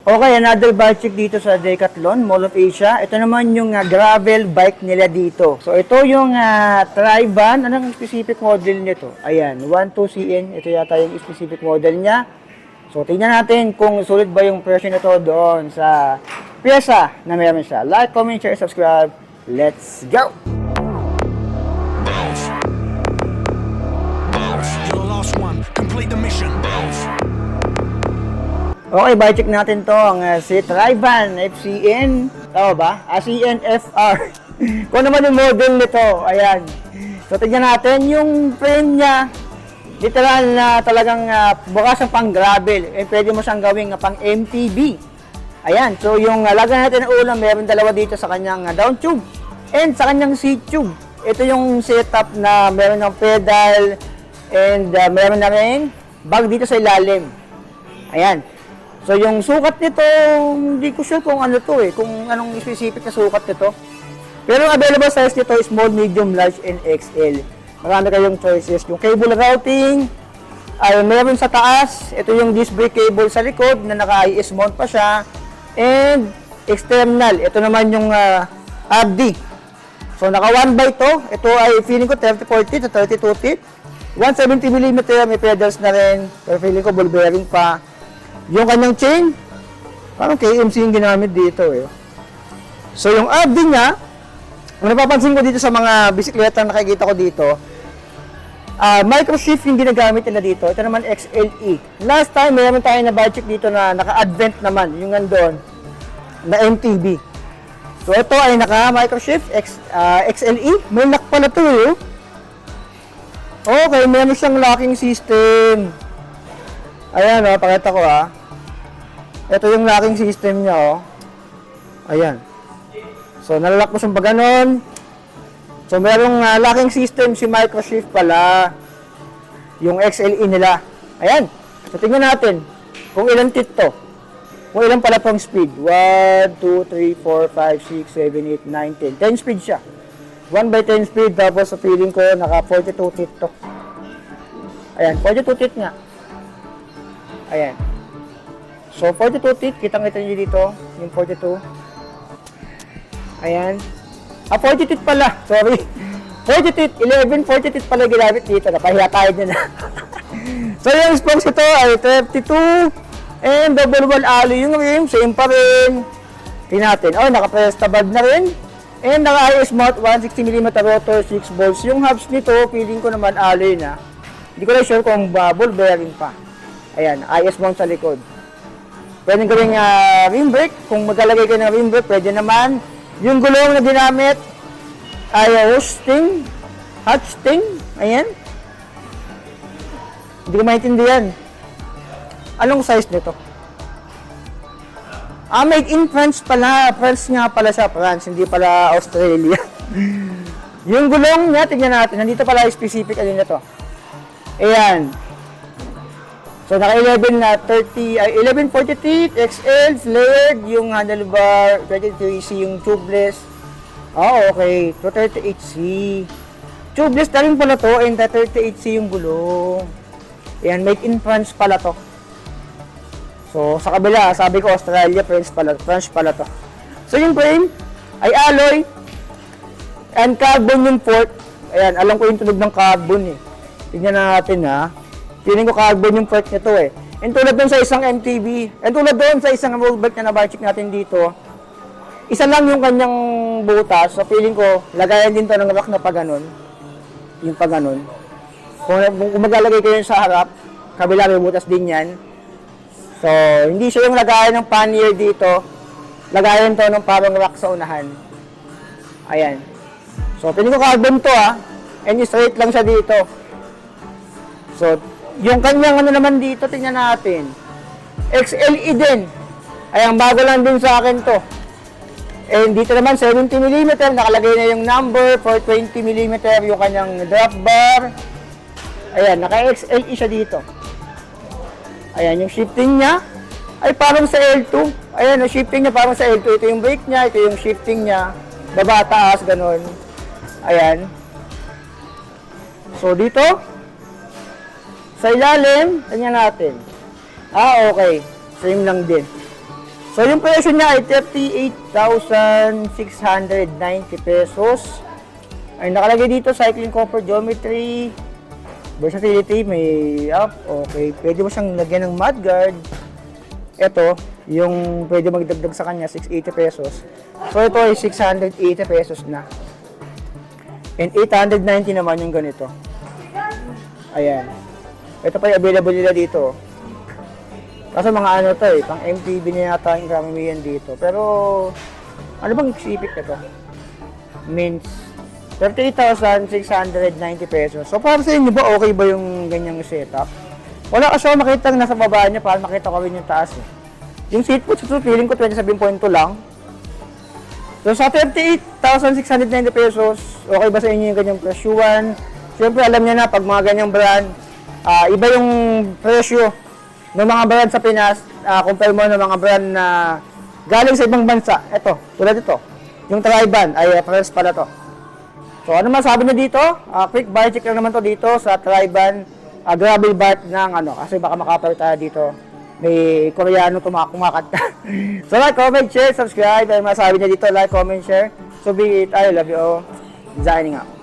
Okay, another bike check dito sa Decathlon, Mall of Asia. Ito naman yung gravel bike nila dito. So, ito yung Tri-Van. Anong specific model nito? Ayan, 12CN. Ito yata yung specific model niya. So, tingnan natin kung sulit ba yung presyo nito doon sa pyesa na meron siya. Like, comment, share, subscribe. Let's go! You're the last one. Complete the mission. Okay, bike check natin to ang si Tri-Van FCN. Tama ba? CNFR. Kung naman yung model nito. Ayan. So, tignan natin yung frame niya. Literal na talagang bukas ang pang gravel. Pwede mo siyang gawing pang MTB. Ayan. So, yung lagyan natin ng ulam, meron dalawa dito sa kanyang down tube and sa kanyang seat tube. Ito yung setup na meron ng pedal and meron na rin bag dito sa ilalim. Ayan. So, yung sukat nito, hindi ko sure kung ano to kung anong specific na sukat nito. Pero ang available size nito is small, medium, large, and XL. Marami kayong choices. Yung cable routing, ay meron sa taas. Ito yung disc brake cable sa likod na naka-IS mount pa siya. And external, ito naman yung RD. So, naka 1x to. Ito ay feeling ko 30-40 to 32 teeth. 170mm, may pedals na rin. Pero feeling ko ball bearing pa. Yung kanyang chain, parang KMC yung ginamit dito So, yung RD niya, kung napapansin ko dito sa mga bisikleta na nakikita ko dito, microshift yung ginagamit nila dito. Ito naman XLE. Last time, mayroon tayo na bike check dito na naka-advent naman, yung nandun, na MTB. So, ito ay naka-microshift XLE. May lock pala ito Okay, meron siyang locking system. Ayan pakita ko Ito yung locking system niya Ayan. So, nalalak mo siyang pag ganon. So, merong locking system si microshift pala. Yung XLE nila. Ayan. So, tingnan natin kung ilang teeth to. Kung ilang pala pong speed. 1, 2, 3, 4, 5, 6, 7, 8, 9, 10. 10 speed siya. 1/10 speed. Tapos, sa feeling ko, naka 42 teeth to. Ayan. 42 teeth nga. Ayan. So, 42 teeth. Kitang-kita nyo dito. Yung 42. Ayan. 40 teeth pala. Sorry. 40 teeth. 11, 40 teeth pala ginamit dito. Napahiya tayo din So, yung spokes ito ay 32. And double wall alloy yung rim. Same pa rin. Tingnan natin. Naka-press tabad na rin. And naka-IS mount 160mm rotor, 6 bolts. Yung hubs nito, feeling ko naman alloy na. Hindi ko na sure kung ball bearing pa. Ayan, IS mount sa likod. Pwede gawing rim brake. Kung maglalagay kayo ng rim brake, pwede naman. Yung gulong na ginamit ay hosting, hatchting. Ayan. Hindi ko maintindihan. Anong size nito? Made in France pala. France nga pala siya. France, hindi pala Australia. Yung gulong niya, tignan natin. Nandito pala specific alin na to. Ayan. So, naka 11 na 1140 teeth, XL, flared, yung handlebar, 23C, yung tubeless. Okay. 238C. Tubeless na rin pala to, and 38C yung gulong. Ayan, made in France pala to. So, sa kabila, sabi ko Australia, France pala to. So, yung frame ay alloy and carbon yung fork. Ayan, alam ko yung tunog ng carbon Tignan natin Feeling ko carbon yung fork nito And tulad doon sa isang MTB, and tulad doon sa isang road bike na nabike natin dito, isa lang yung kanyang butas. So, feeling ko, lagayan din to ng rack na paganon. Yung paganon. Kung maglalagay kayo sa harap, kabila may butas din yan. So, hindi siya yung lagayan ng pannier dito. Lagayan to ng parang rack sa unahan. Ayan. So, feeling ko carbon to And straight lang siya dito. So, yung kanyang naman dito, tingnan natin. XLE din. Ayan, bago lang din sa akin to. And dito naman, 70mm. Nakalagay na yung number. 420mm yung kanyang drop bar. Ayan, naka-XLE siya dito. Ayan, yung shifting niya ay parang sa L2. Ayan, yung shifting niya parang sa L2. Ito yung brake niya, ito yung shifting niya. Baba, taas, ganun. Ayan. So, dito, sa ilalim, tingnan natin. Okay. Same lang din. So, yung presyo niya ay 38,690 pesos. Ay nakalagay dito, cycling comfort geometry, versatility, may up, okay. Pwede mo siyang lagyan ng mudguard. Ito, yung pwede magdagdag sa kanya, 680 pesos. So, ito ay 680 pesos na. And 890 naman yung ganito. Ayan. Ito pa yung available nila dito. Kasi mga ano to eh, pang MTV na yata yung karamihan dito. Pero, ano bang sipit na to? Means, 38,690 pesos. So, para sa inyo ba, okay ba yung ganyang setup? Wala kasi ako makita nasa baba niya para makita ko rin yung taas eh. Yung seat po, feeling ko 27.2 lang. So, sa 38,690 pesos, okay ba sa inyo yung ganyang presyuan? Siyempre, alam niya na, pag mga ganyang brand, iba yung presyo ng mga brand sa Pinas, compare mo ng mga brand na galing sa ibang bansa. Ito, tulad ito. Yung Triban, ay parehas pala to. So, ano masabi na dito? Quick buy check lang naman to dito sa Triban gravel bike ng ano, kasi baka makapal tayo dito. May Koreano kumakanta. So, like, comment, share, subscribe. Ano masabi na dito? Like, comment, share. So, be it. I love you all. Designing out.